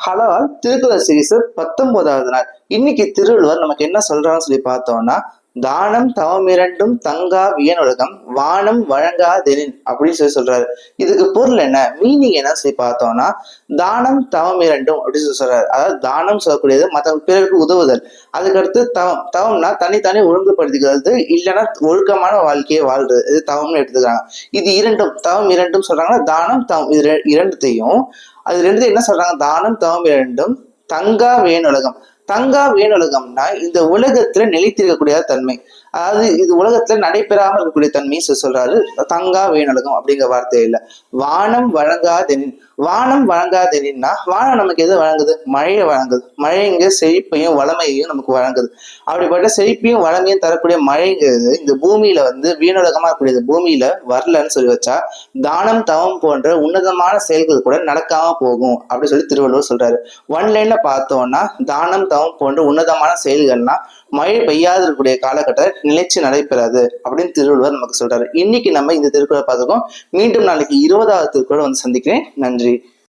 ஹலால் திருக்குறள் சீரீஸ் 19வது நாள். இன்னைக்கு திருவள்ளுவர் நமக்கு என்ன சொல்றான்னு சொல்லி பார்த்தோம்னா, தானம் தவம் இரண்டும் தங்கா வியனுலகம் வானம் வழங்காதெனின் அப்படின்னு சொல்றாரு. இதுக்கு பொருள் என்ன, மீனிங் என்ன சொல்லி பார்த்தோம்னா, தானம் தவம் இரண்டும் அப்படின்னு சொல்றாரு. அதாவது தானம் சொல்லக்கூடியது மற்ற பிறருக்கு உதவுதல், அதுக்கடுத்து தவம். தவம்னா தனித்தனி ஒழுங்குபடுத்திக்கிறது, இல்லைன்னா ஒழுக்கமான வாழ்க்கையை வாழ்றது, இது தவம்னு எடுத்துக்கிறாங்க. இது இரண்டும், தவம் இரண்டும் சொல்றாங்கன்னா தானம் தவம் இது இரண்டுத்தையும், அது ரெண்டுத்தையும் என்ன சொல்றாங்க, தானம் தவம் இரண்டும் தங்கா வேணுலகம். தங்கா வேணுலகம்னா இந்த உலகத்துல நிலைத்திருக்கக்கூடிய தன்மை, அதாவது இது உலகத்துல நடைபெறாம இருக்கக்கூடிய தன்மை சொல்றாரு. தங்கா வேணுலகம் அப்படிங்கிற வார்த்தையில வானம் வழங்காதெனின். வானம் வழங்காதெனின்னா, வானம் நமக்கு எது வழங்குது, மழையை வழங்குது. மழை இங்க செழிப்பையும் வளமையையும் நமக்கு வழங்குது. அப்படிப்பட்ட செழிப்பையும் வளமையும் தரக்கூடிய மழைங்கிறது இந்த பூமியில வீணுலகமா இருக்கக்கூடியது பூமியில வரலன்னு சொல்லி வச்சா, தானம் தவம் போன்ற உன்னதமான செயல்கள் கூட நடக்காம போகும் அப்படி சொல்லி திருவள்ளுவர் சொல்றாரு. ஒன்லைன்ல பார்த்தோம்னா, தானம் தவம் போன்ற உன்னதமான செயல்கள்னா மழை பெய்யாது இருக்கக்கூடிய காலகட்டம் நிலைச்சு நடைபெறாது அப்படின்னு திருவள்ளுவர் நமக்கு சொல்றாரு. இன்னைக்கு நம்ம இந்த திருக்குறளை பார்த்துக்கோம். மீண்டும் நாளைக்கு 20வது திருக்குறளை சந்திக்கிறேன். நன்றி.